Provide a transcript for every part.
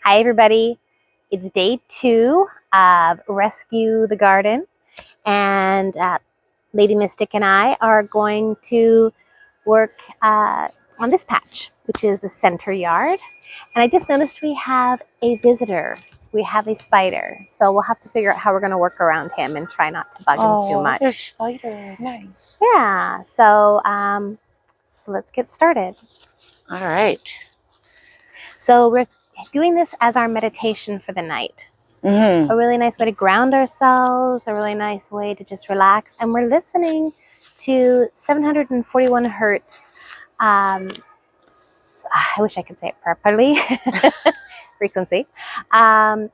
Hi everybody, it's day 2 of Rescue the Garden, and Lady Mystic and I are going to work on this patch, which is the center yard. And I just noticed we have a visitor. We have a spider, so we'll have to figure out how we're going to work around him and try not to bug him too much. Oh, spider, nice. Yeah, so let's get started. All right. So we're doing this as our meditation for the night. Mm-hmm. A really nice way to ground ourselves, a really nice way to just relax. And we're listening to 741 hertz. I wish I could say it properly. Frequency. And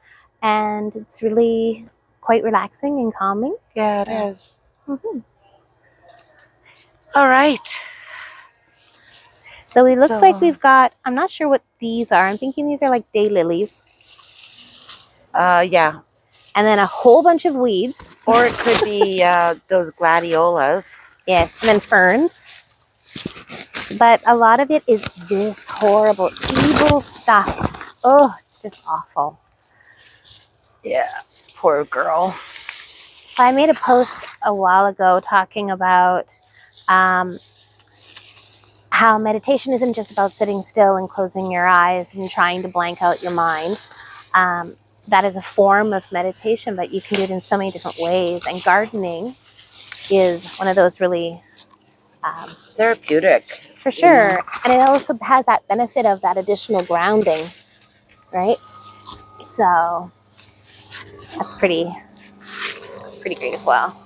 it's really quite relaxing and calming. Yeah, it is. Mm-hmm. All right. So it looks like we've got, I'm not sure what these are. I'm thinking these are like daylilies. Yeah. And then a whole bunch of weeds. Or it could be those gladiolas. Yes, and then ferns. But a lot of it is this horrible, evil stuff. Oh, it's just awful. Yeah, poor girl. So I made a post a while ago talking about how meditation isn't just about sitting still and closing your eyes and trying to blank out your mind. That is a form of meditation, but you can do it in so many different ways. And gardening is one of those really therapeutic. For sure. And it also has that benefit of that additional grounding, right? So that's pretty great as well.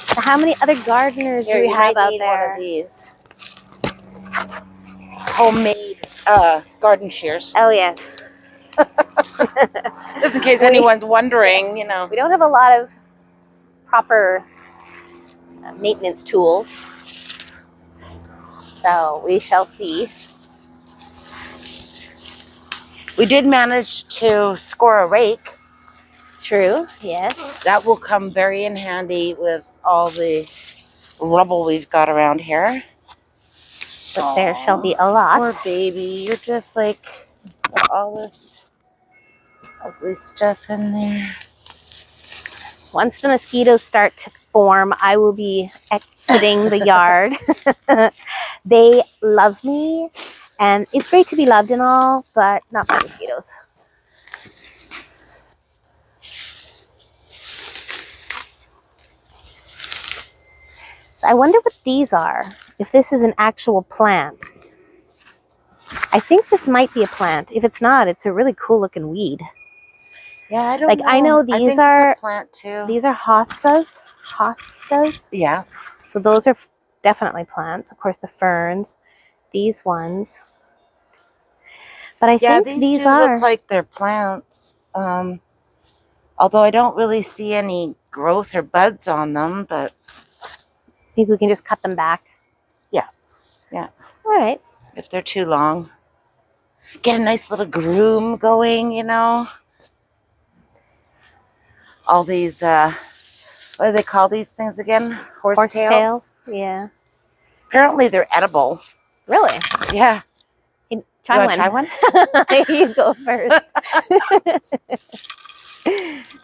So how many other gardeners do we have out there? One of these homemade garden shears. Oh, yes. Just in case anyone's wondering, you know. We don't have a lot of proper maintenance tools. So we shall see. We did manage to score a rake. True, yes. That will come very in handy with all the rubble we've got around here. But there shall be a lot. Poor baby, you're just like all this ugly stuff in there. Once the mosquitoes start to form, I will be exiting the yard. They love me, and it's great to be loved and all, but not by mosquitoes. So I wonder what these are, if this is an actual plant. I think this might be a plant. If it's not, it's a really cool looking weed. Yeah, I don't know. I know these are it's a plant too. These are hostas. Yeah. So those are definitely plants. Of course, the ferns, these ones. But I think these look like they're plants. Although I don't really see any growth or buds on them, but maybe we can just cut them back. Yeah. Yeah. All right. If they're too long. Get a nice little groom going, you know. All these, what do they call these things again? Horsetails? Yeah. Apparently they're edible. Really? Yeah. Hey, try one. You go first.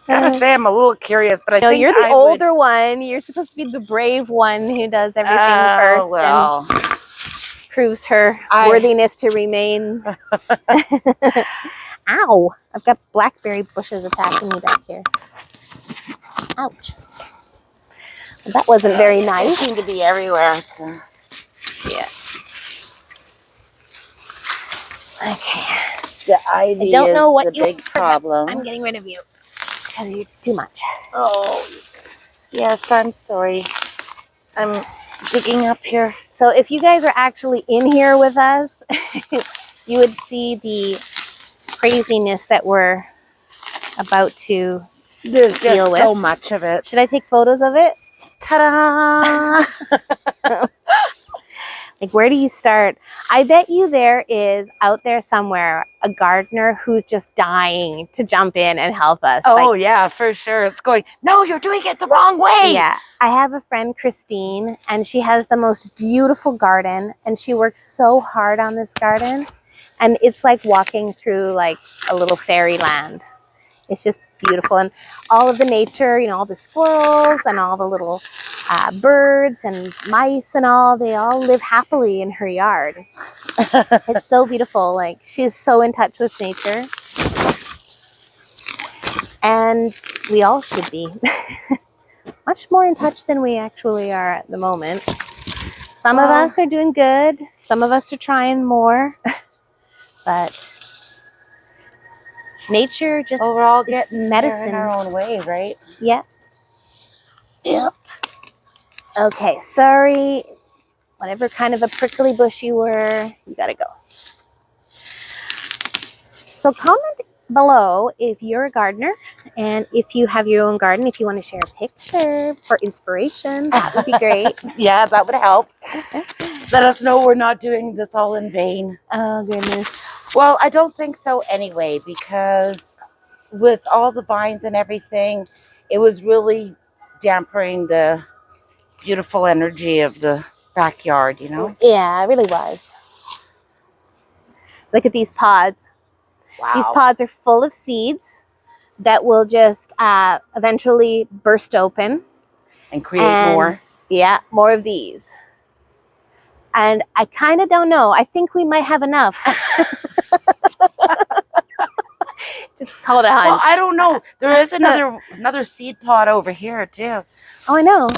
I gotta say, I'm a little curious, but I think you're the older one. You're supposed to be the brave one who does everything first and proves her worthiness to remain. Ow! I've got blackberry bushes attacking me back here. Ouch. Well, that wasn't very nice. They seem to be everywhere, so. Yeah. Okay. The ivy is the big problem. I'm getting rid of you because you're too much. Oh, yes, I'm sorry. I'm digging up here. So if you guys are actually in here with us, you would see the craziness that we're about to deal with. So much of it. Should I take photos of it? Ta-da! Like, where do you start? I bet you there is out there somewhere a gardener who's just dying to jump in and help us. Oh, yeah, for sure. It's going, no, you're doing it the wrong way. Yeah. I have a friend, Christine, and she has the most beautiful garden, and she works so hard on this garden. And it's like walking through like a little fairyland. It's just beautiful. And all of the nature, you know, all the squirrels and all the little birds and mice and all, they all live happily in her yard. It's so beautiful. Like, she's so in touch with nature. And we all should be. Much more in touch than we actually are at the moment. Some of us are doing good. Some of us are trying more. But nature just, we're all it's getting medicine. there in our own way, right? Yeah. Yep. Okay, sorry. Whatever kind of a prickly bush you were, you gotta go. So comment below if you're a gardener and if you have your own garden. If you want to share a picture for inspiration, that would be great. Yeah, that would help. Let us know we're not doing this all in vain. Oh, goodness. Well, I don't think so anyway, because with all the vines and everything, it was really dampering the beautiful energy of the backyard, you know? Yeah, it really was. Look at these pods. Wow. These pods are full of seeds that will just eventually burst open. And create more. Yeah, more of these. And I kind of don't know. I think we might have enough. Just call it a hunch. Well, I don't know. There is another seed pod over here too. Oh, I know.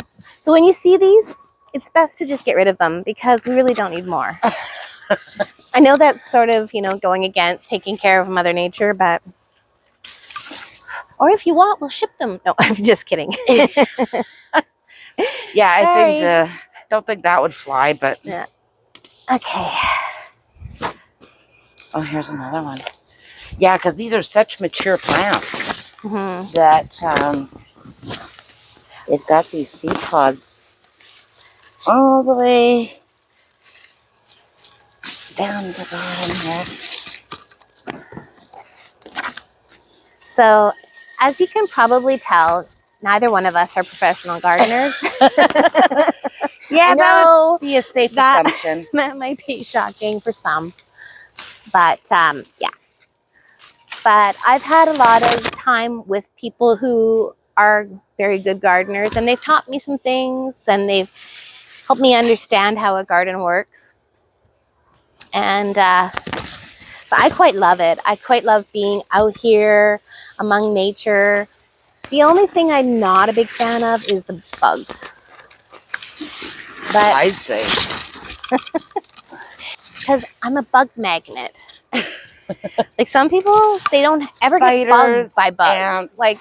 So when you see these, it's best to just get rid of them because we really don't need more. I know that's sort of, you know, going against taking care of Mother Nature, but... Or if you want, we'll ship them. No, I'm just kidding. Yeah, I don't think that would fly, but... Yeah. Okay. Oh, here's another one. Yeah, because these are such mature plants that they've got these seed pods all the way down the bottom here. So, as you can probably tell, neither one of us are professional gardeners. Yeah, that would be a safe assumption. That might be shocking for some. But, yeah. But I've had a lot of time with people who are very good gardeners, and they've taught me some things, and they've helped me understand how a garden works. And so I quite love it. I quite love being out here among nature. The only thing I'm not a big fan of is the bugs. But I'd say. because I'm a bug magnet. Like, some people, they don't ever get bugged by bugs. Ants, like,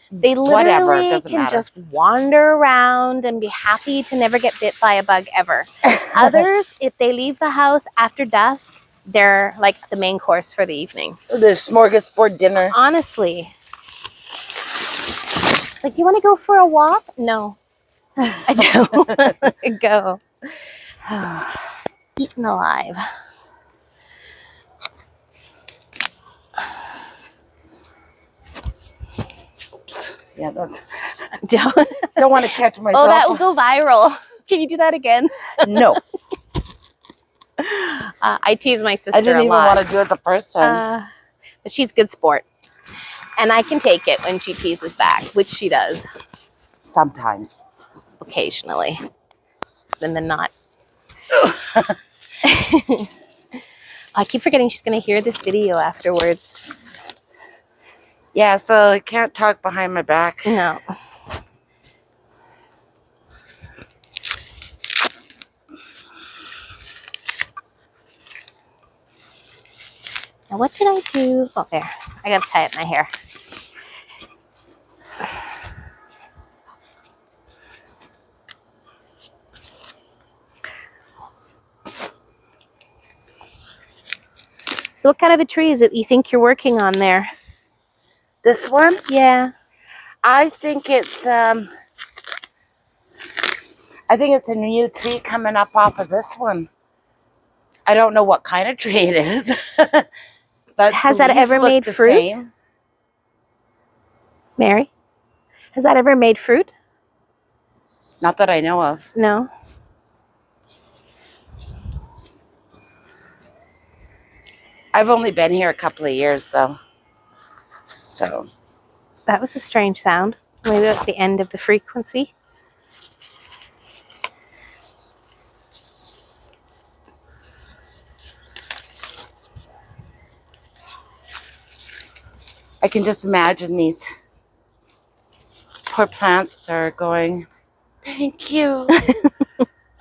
they literally can just wander around and be happy to never get bit by a bug ever. Others, if they leave the house after dusk, they're like the main course for the evening. The smorgasbord dinner. Honestly. Like, you want to go for a walk? No. I don't want to go. Eaten alive. Yeah, that's... Don't want to catch myself. Oh, that will go viral. Can you do that again? No. I tease my sister a lot. I didn't even want to do it the first time. But she's a good sport. And I can take it when she teases back, which she does. Sometimes. Occasionally. And then not. I keep forgetting she's going to hear this video afterwards. Yeah, so I can't talk behind my back. No. Now, what did I do? Oh, there. I got to tie up my hair. So what kind of a tree is it you think you're working on there? This one? Yeah. I think it's a new tree coming up off of this one. I don't know what kind of tree it is. But has that ever made fruit? Same. Mary? Has that ever made fruit? Not that I know of. No. I've only been here a couple of years though. So That was a strange sound. Maybe that's the end of the frequency. I can just imagine these poor plants are going, thank you.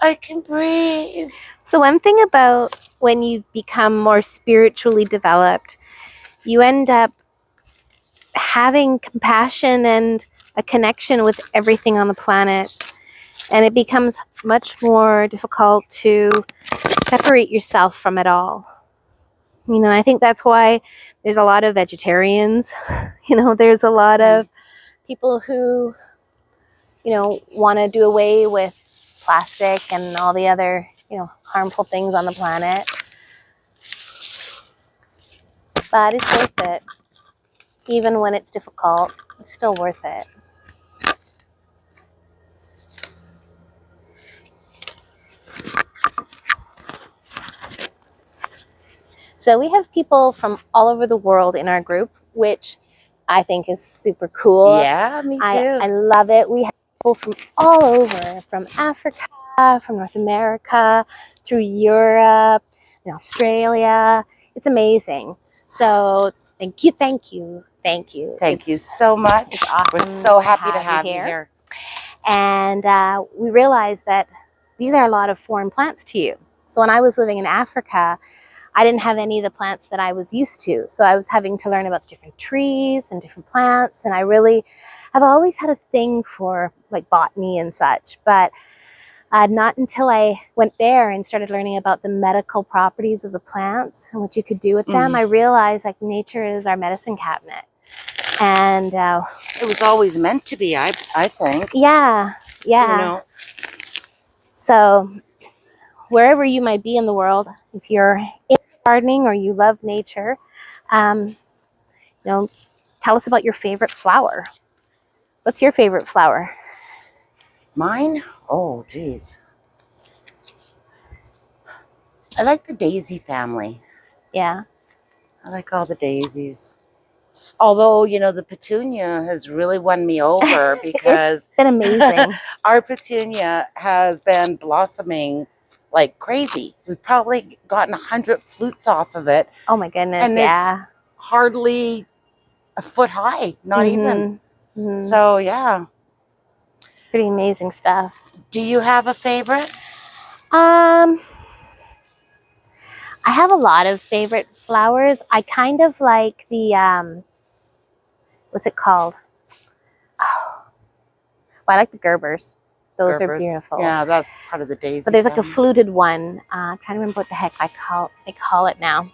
I can breathe. So one thing about when you become more spiritually developed, you end up having compassion and a connection with everything on the planet. And it becomes much more difficult to separate yourself from it all. You know, I think that's why there's a lot of vegetarians. You know, there's a lot of people who, you know, want to do away with plastic and all the other, you know, harmful things on the planet. But it's worth it. Even when it's difficult, it's still worth it. So we have people from all over the world in our group, which I think is super cool. Yeah, me too. I love it. We have people from all over, from Africa, from North America, through Europe, and Australia. It's amazing. So thank you, thank you, thank you. Thank you so much. It's awesome. We're so happy to have you here. And we realized that these are a lot of foreign plants to you. So when I was living in Africa, I didn't have any of the plants that I was used to. So I was having to learn about different trees and different plants. And I've always had a thing for like botany and such, but not until I went there and started learning about the medical properties of the plants and what you could do with them, I realized like nature is our medicine cabinet. And it was always meant to be, I think. Yeah. You know. So wherever you might be in the world, if you're in gardening or you love nature, you know, tell us about your favorite flower. What's your favorite flower? Mine? Oh, geez. I like the daisy family. Yeah. I like all the daisies. Although, you know, the petunia has really won me over because it's been amazing. Our petunia has been blossoming like crazy. We've probably gotten 100 flutes off of it. Oh my goodness, and it's hardly a foot high, not even. So, yeah. Pretty amazing stuff. Do you have a favorite? I have a lot of favorite flowers. I kind of like the, what's it called? Oh, well, I like the Gerbers. Those are beautiful. Yeah, that's part of the daisy. But there's like a fluted one. I'm trying to remember what the heck they call it now.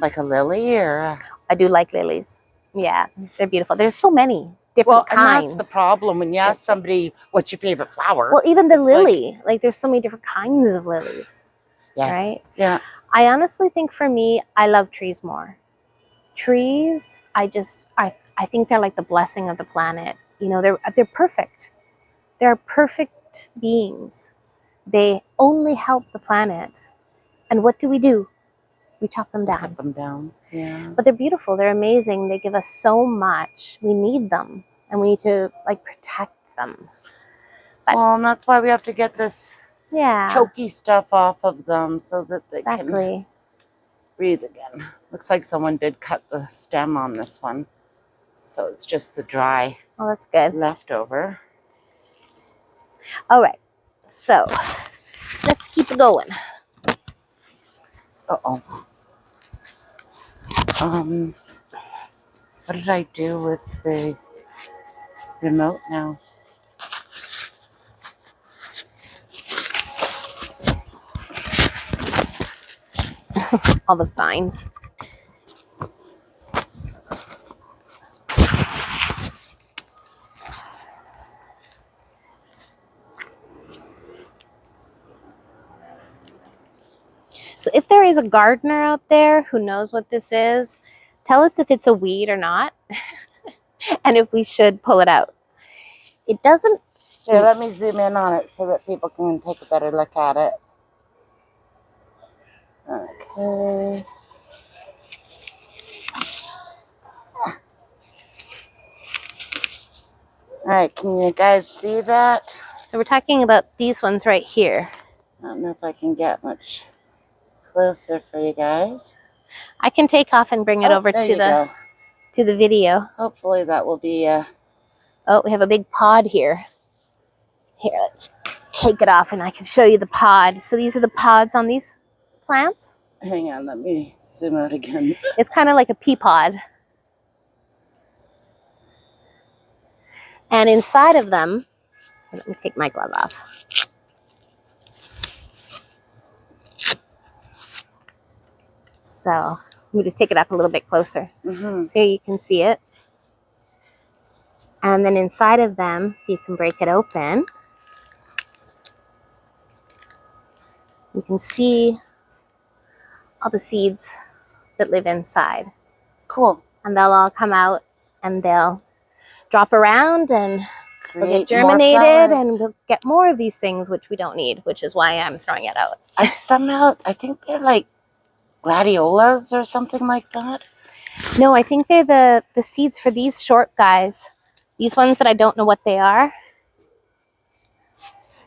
Like a lily or? I do like lilies. Yeah, they're beautiful. There's so many different kinds. And that's the problem when you ask somebody, what's your favorite flower? Well, even the lily. Like there's so many different kinds of lilies. Yes. Right? Yeah. I honestly think for me, I love trees more. Trees, I think they're like the blessing of the planet. You know, they're perfect. They're perfect beings. They only help the planet. And what do? We chop them down. Cut them down. Yeah. But they're beautiful. They're amazing. They give us so much. We need them, and we need to like protect them. But, well, and that's why we have to get this choky stuff off of them so that they can breathe again. Looks like someone did cut the stem on this one. So it's just the dry that's good. Leftover. All right. So let's keep it going. Uh-oh. What did I do with the remote now? All the vines. So if there is a gardener out there who knows what this is, tell us if it's a weed or not and if we should pull it out. It doesn't... Here, let me zoom in on it so that people can take a better look at it. Okay. right, can you guys see that? So we're talking about these ones right here. I don't know if I can get much closer for you guys. I can take off and bring it over there to you go. the video. Hopefully that will be Oh, we have a big pod here. Here, let's take it off and I can show you the pod. So these are the pods on these plants. hang on, let me zoom out again. It's kind of like a pea pod. And inside of them, let me take my glove off. So let me just take it up a little bit closer so you can see it. And then inside of them, if you can break it open, you can see all the seeds that live inside. Cool. And they'll all come out and they'll drop around and they'll get Create more germinated flowers. and we'll get more of these things, which we don't need, which is why I'm throwing it out. I think they're like gladiolas or something like that. No, I think they're the seeds for these short guys. These ones that I don't know what they are.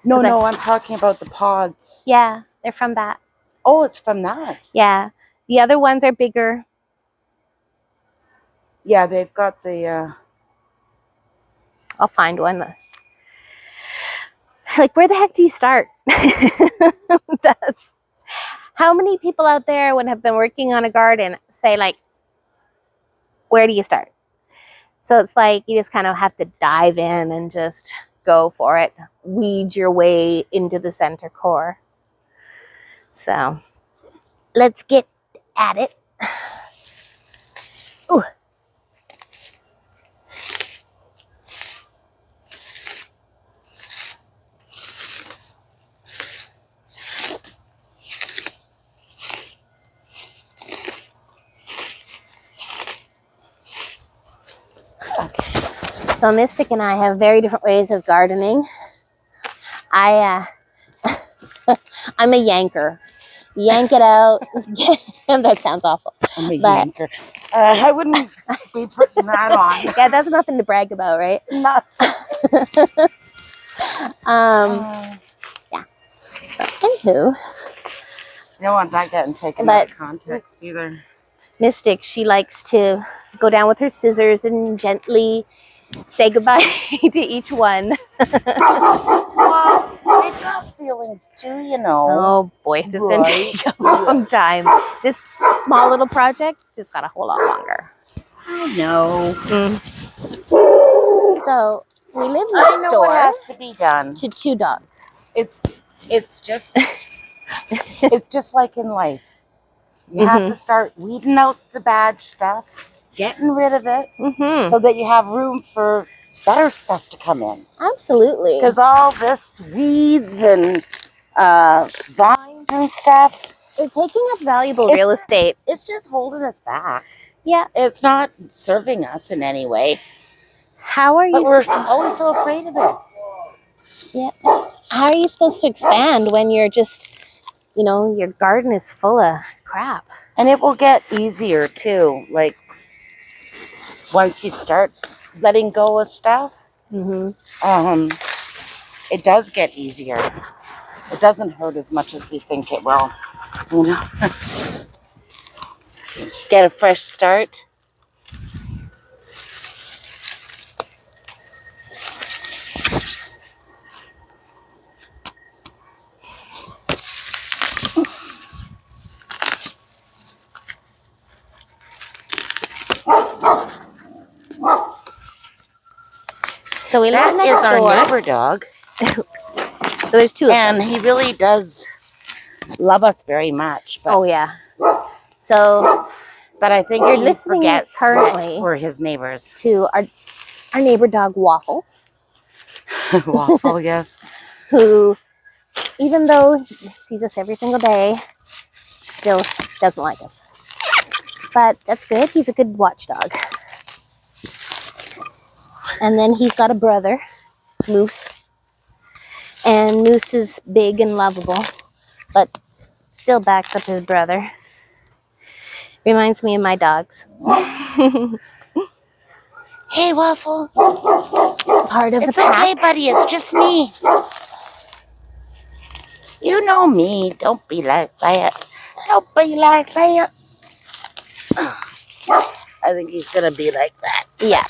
No, I'm talking about the pods. Yeah, they're from that. Oh, it's from that. Yeah. The other ones are bigger. Yeah, they've got the... I'll find one. Like, where the heck do you start? That's... How many people out there would have been working on a garden say, like, where do you start? So it's like you just kind of have to dive in and just go for it. Weed your way into the center core. So let's get at it. Ooh. So Mystic and I have very different ways of gardening. I'm a yanker. Yank it out. That sounds awful. I'm a yanker. I wouldn't be putting that on. Yeah, that's nothing to brag about, right? Nothing. Yeah. So, anywho. You don't want that getting taken out of context either. Mystic, she likes to go down with her scissors and gently say goodbye to each one. Well, they've got feelings too, you know. Oh boy, this is going to take a long time. This small little project just got a whole lot longer. I know. So we live I next know door what has to be done. to 2 dogs. It's just it's just like in life. You have to start weeding out the bad stuff, getting rid of it, so that you have room for better stuff to come in. Absolutely. Because all this weeds and vines and stuff, they're taking up valuable real estate. It's just holding us back. Yeah. It's not serving us in any way. How are you? But we're always so afraid of it. Yeah. How are you supposed to expand when you're just, you know, your garden is full of crap? And it will get easier too. Like once you start letting go of stuff, it does get easier. It doesn't hurt as much as we think it will. You know, get a fresh start. So we live next That is door. our neighbor dog. So there's 2 of them. And he really does love us very much. But, Oh yeah. So, but I think you're he listening forgets currently that we're his neighbors. to our neighbor dog Waffle. Waffle, yes. Who, even though he sees us every single day, still doesn't like us. But that's good. He's a good watchdog. And then he's got a brother, Moose. And Moose is big and lovable, but still backs up his brother. Reminds me of my dogs. Hey, Waffle. part of It's the pack. okay, buddy. It's just me. You know me. Don't be like that. Don't be like that. I think he's going to be like that. Yeah,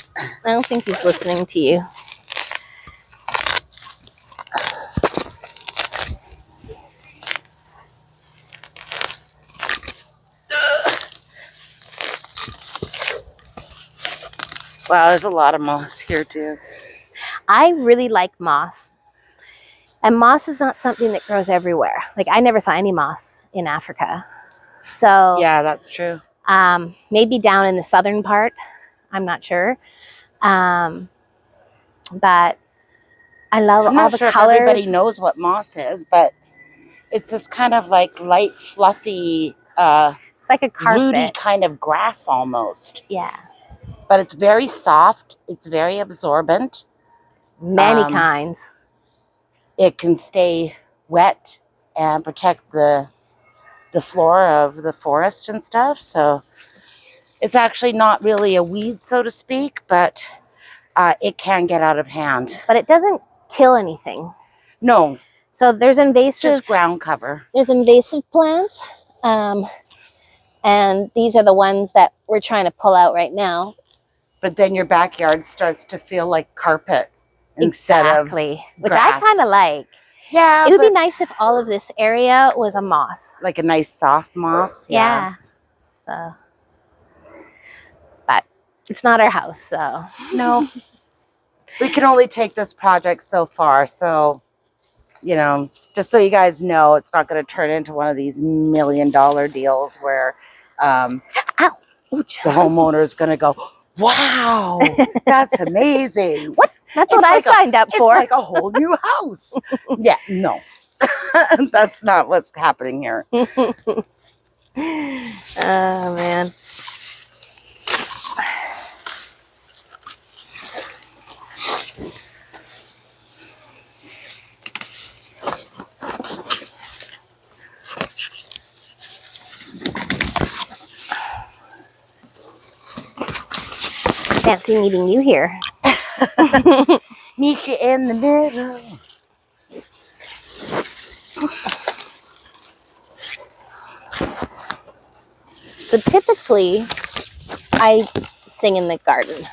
I don't think he's listening to you. Wow, there's a lot of moss here, too. I really like moss. And moss is not something that grows everywhere. Like, I never saw any moss in Africa. So, Yeah, that's true. maybe down in the southern part. I'm not sure. But I love I'm all not the sure if everybody colors. knows what moss is, but it's this kind of like light, fluffy, It's like a rooty carpet. kind of grass almost. Yeah, But it's very soft. It's very absorbent. many kinds. It can stay wet and protect the floor of the forest and stuff. So it's actually not really a weed, so to speak, but it can get out of hand. But it doesn't kill anything. No, So there's it's just invasive. ground cover. There's invasive plants, and these are the ones that we're trying to pull out right now. But then your backyard starts to feel like carpet instead Exactly, of which grass. I kind of like. Yeah, It would be nice if all of this area was a moss. like a nice soft moss. Yeah. So, but it's not our house, so. No, we can only take this project so far. So, you know, just so you guys know, it's not going to turn into one of these $1 million deals where Ow. the homeowner is going to go, wow, that's amazing. What? That's what I signed up for. It's like a whole new house. Yeah, no. That's not what's happening here. Oh, man. Fancy meeting you here. Meet you in the middle. So typically, I sing in the garden.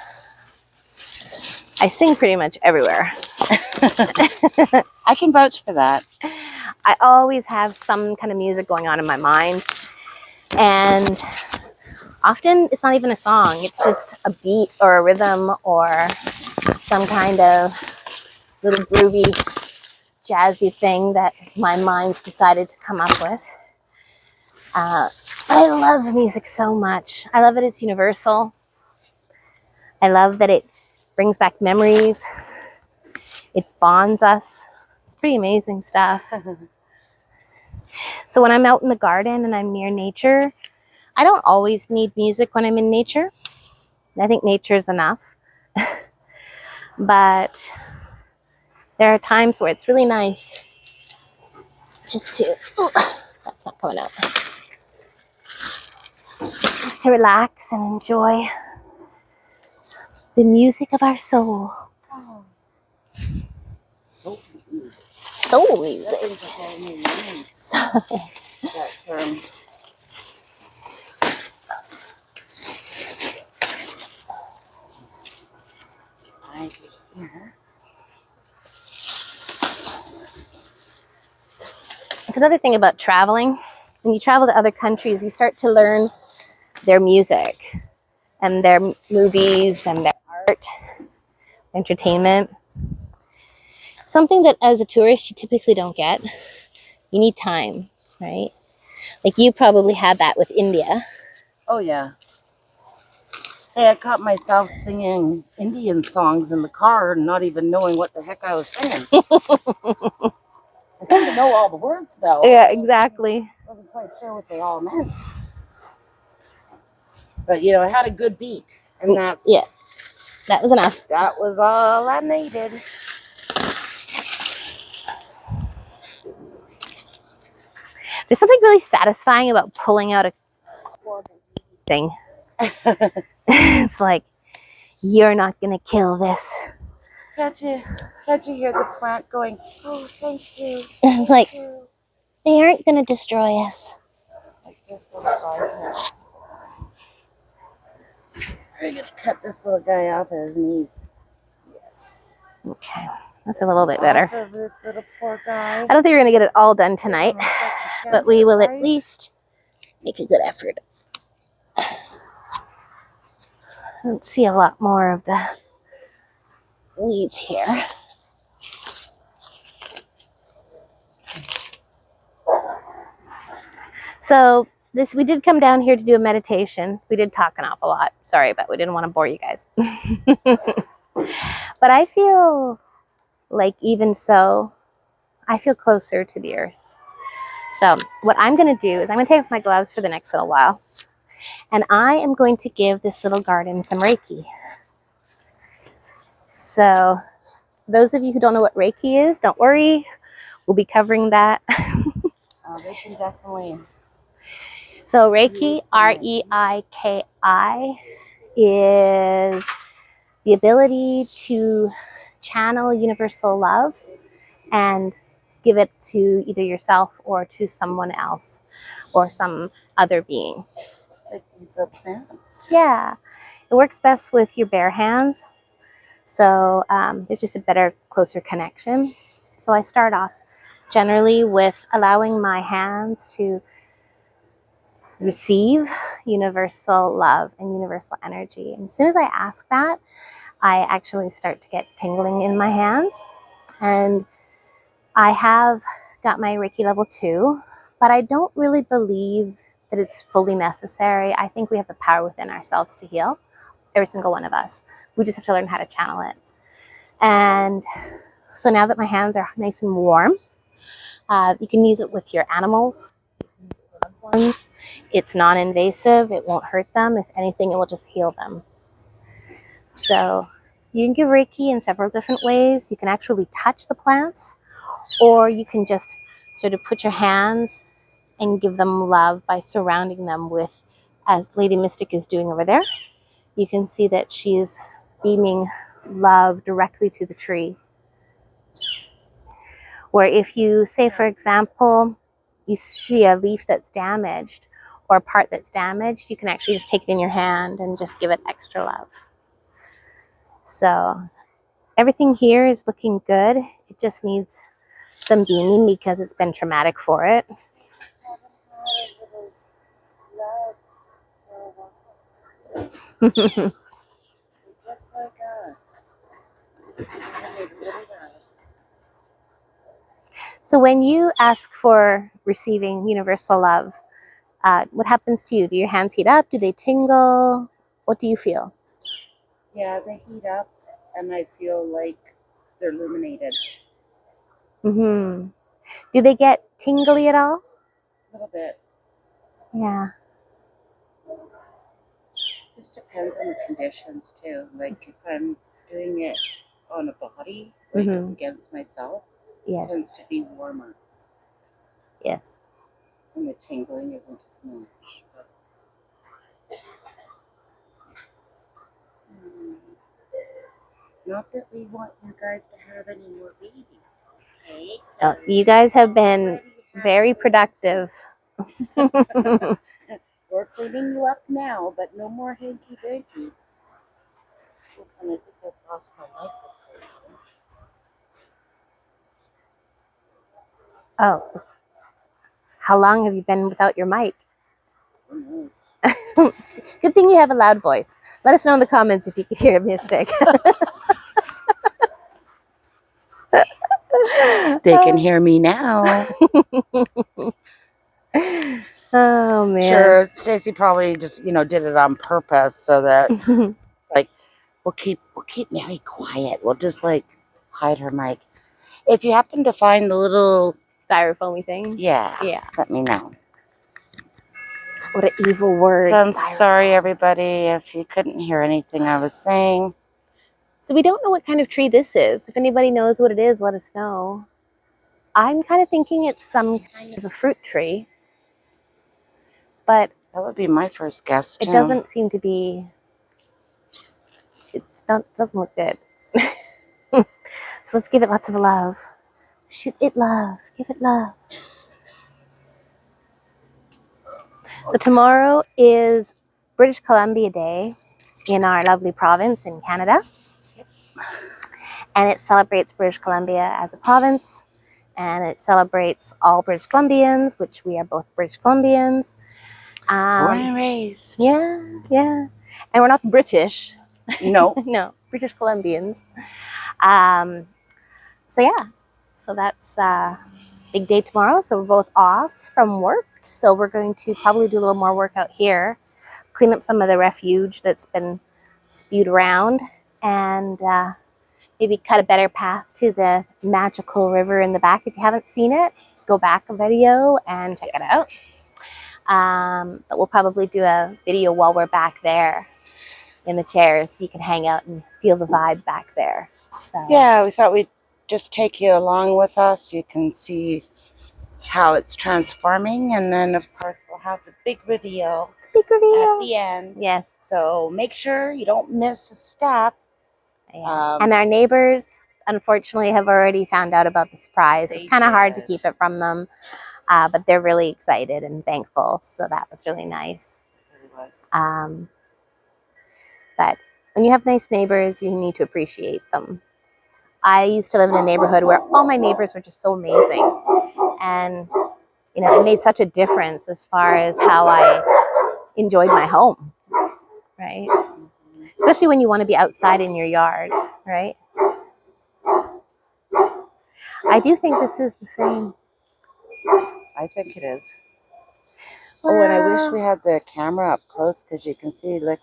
I sing pretty much everywhere. I can vouch for that. I always have some kind of music going on in my mind. And often it's not even a song. It's just a beat or a rhythm or some kind of little groovy, jazzy thing that my mind's decided to come up with. I love music so much. I love that it's universal. I love that it brings back memories. It bonds us. It's pretty amazing stuff. So when I'm out in the garden and I'm near nature, I don't always need music when I'm in nature. I think nature is enough. But there are times where it's really nice just to, that's not coming out. Just to relax and enjoy the music of our soul. Soul music. Soul music. That is a whole new meaning, So, that term. Here. it's another thing about traveling. When you travel to other countries, you start to learn their music and their movies and their art, entertainment. Something that as a tourist you typically don't get. You need time, right? Like you probably had that with India. Oh, yeah. Hey, I caught myself singing Indian songs in the car and not even knowing what the heck I was singing. I seem to know all the words, though. Yeah, exactly. I wasn't quite sure what they all meant. But, you know, it had a good beat. And that's... Yeah, that was enough. That was all I needed. There's something really satisfying about pulling out a thing. It's like You're not going to kill this. How'd you hear the plant going, oh, thank you. It's like, they aren't going to destroy us. Like this little guy here. We're going to cut this little guy off at his knees. Yes. Okay, that's a little bit better. Off of this little poor guy. I don't think we're going to get it all done tonight, but we will at least make a good effort. I don't see a lot more of the weeds here. So we did come down here to do a meditation. We did talk an awful lot. Sorry, but we didn't want to bore you guys. But I feel like even so, I feel closer to the earth. So what I'm going to do is I'm going to take off my gloves for the next little while. And I am going to give this little garden some Reiki. So those of you who don't know what Reiki is, don't worry. We'll be covering that. They can definitely. So Reiki, R-E-I-K-I, is the ability to channel universal love and give it to either yourself or to someone else or some other being. Like these little plants. Yeah, it works best with your bare hands. So it's just a better, closer connection. So I start off generally with allowing my hands to receive universal love and universal energy. And as soon as I ask that, I actually start to get tingling in my hands. And I have got my Reiki level 2, but I don't really believe that it's fully necessary. I think we have the power within ourselves to heal, every single one of us. We just have to learn how to channel it. And so now that my hands are nice and warm, you can use it with your animals. Ones. It's non-invasive. It won't hurt them. If anything, it will just heal them. So you can give Reiki in several different ways. You can actually touch the plants, or you can just sort of put your hands and give them love by surrounding them with, as Lady Mystic is doing over there. You can see that she's beaming love directly to the tree. Or if you say, for example, you see a leaf that's damaged or a part that's damaged, you can actually just take it in your hand and just give it extra love. So everything here is looking good. It just needs some beaming because it's been traumatic for it. Just like us. So when you ask for receiving universal love, what happens to you? Do your hands heat up? Do they tingle? What do you feel? Yeah, they heat up, and I feel like they're illuminated. Mm-hmm. Do they get tingly at all? A little bit. Yeah. Just depends on the conditions too. Like if I'm doing it on a body, like against myself, Yes. it tends to be warmer. Yes. And the tingling isn't as much. But... Not that we want you guys to have any more babies. Okay? Oh, you guys have been very productive. We're cleaning you up now, but no more hanky-panky. And I think I've lost my microphone. Oh, how long have you been without your mic? Who knows? Good thing you have a loud voice. Let us know in the comments if you can hear Mystic. They can hear me now. Oh man. Sure, Stacy probably just did it on purpose so that like we'll keep Mary quiet. We'll just like hide her mic. If you happen to find the little styrofoamy thing, yeah, let me know. What an evil word. So I'm styrofoam. sorry, everybody, if you couldn't hear anything I was saying. So we don't know what kind of tree this is. If anybody knows what it is, let us know. I'm kind of thinking it's some kind of a fruit tree, but that would be my first guess too. It doesn't seem to be doesn't look good. So let's give it lots of love. Shoot it love. Give it love. So tomorrow is British Columbia Day in our lovely province in Canada. And it celebrates British Columbia as a province. And it celebrates all British Columbians, which we are both British Columbians. Born and raised. Yeah, yeah. And we're not British. No. No, British Columbians. So yeah, so that's big day tomorrow. So we're both off from work. So we're going to probably do a little more work out here, clean up some of the refuge that's been spewed around, and maybe cut a better path to the magical river in the back. If you haven't seen it, go back a video and check it out. But we'll probably do a video while we're back there in the chairs so you can hang out and feel the vibe back there. So Yeah, we thought we'd just take you along with us. You can see how it's transforming, and then of course we'll have the big reveal big reveal at the end. Yes. So make sure you don't miss a step. Yeah. And our neighbors, unfortunately, have already found out about the surprise. It's kind of hard to keep it from them, but they're really excited and thankful. So that was really nice. It was. But when you have nice neighbors, you need to appreciate them. I used to live in a neighborhood where all my neighbors were just so amazing. And, you know, it made such a difference as far as how I enjoyed my home, right? Especially when you want to be outside in your yard, right? I do think this is the same. I think it is. Well, oh, and I wish we had the camera up close because you can see, like,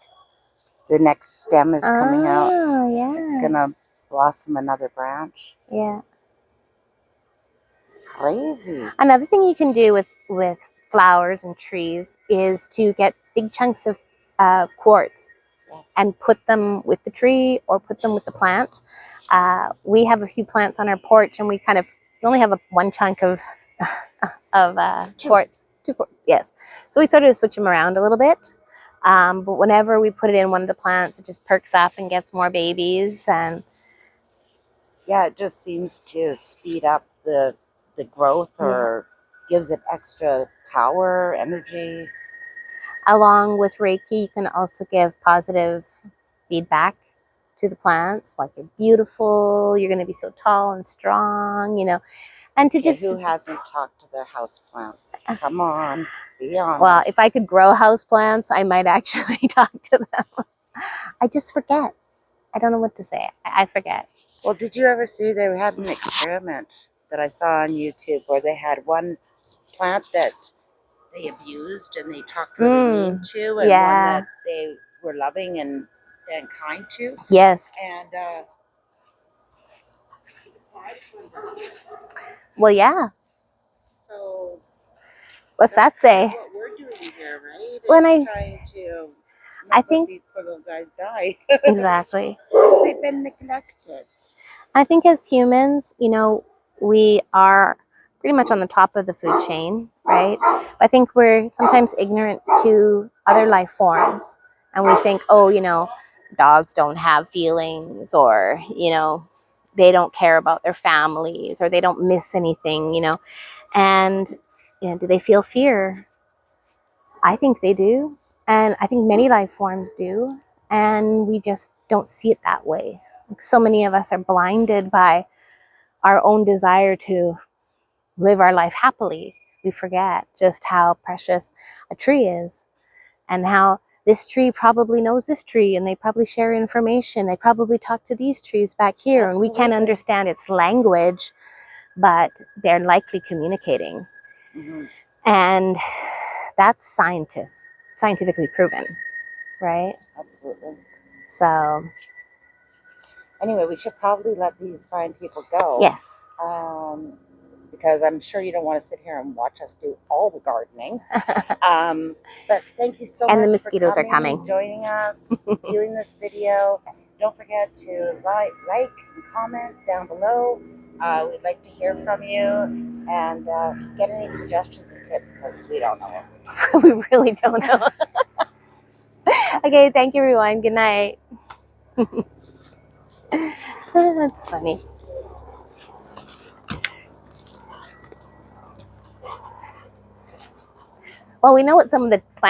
the next stem is coming out. Yeah. It's gonna blossom another branch. Yeah. Crazy. Another thing you can do with flowers and trees is to get big chunks of quartz. Yes. And put them with the tree or put them with the plant. We have a few plants on our porch, and we only have one chunk of quartz. Two quartz, yes. So we started to switch them around a little bit. But whenever we put it in one of the plants, it just perks up and gets more babies. And yeah, it just seems to speed up the growth, or gives it extra power, energy. Along with Reiki, you can also give positive feedback to the plants, like you're beautiful, you're going to be so tall and strong, you know, and to just... Who hasn't talked to their house plants? Come on, be honest. Well, if I could grow house plants, I might actually talk to them. I just forget. I don't know what to say. I forget. Well, did you ever see they had an experiment that I saw on YouTube where they had one plant that they abused and they talked really mean to, and one that they were loving and kind to? Yes. And well, yeah. So what's that say? What we're doing here, right? When trying to I think these poor little guys die. Exactly. They've been neglected. I think as humans, you know, we are pretty much on the top of the food chain, right? I think we're sometimes ignorant to other life forms, and we think, oh, you know, dogs don't have feelings, or, you know, they don't care about their families, or they don't miss anything, you know. And, you know, do they feel fear? I think they do. And I think many life forms do. And we just don't see it that way. Like, so many of us are blinded by our own desire to live our life happily. We forget just how precious a tree is, and how this tree probably knows this tree, and they probably share information. They probably talk to these trees back here. Absolutely. And we can't understand its language, but they're likely communicating. Mm-hmm. And that's scientifically proven, right? Absolutely. So anyway, we should probably let these fine people go. Yes. Because I'm sure you don't want to sit here and watch us do all the gardening. But thank you so much. And the mosquitoes for are coming. Joining us, viewing this video. Yes. Don't forget to like and comment down below. We'd like to hear from you, and get any suggestions and tips, because we don't know. We really don't know. Okay, thank you, everyone. Good night. That's funny. Well, we know what some of the plants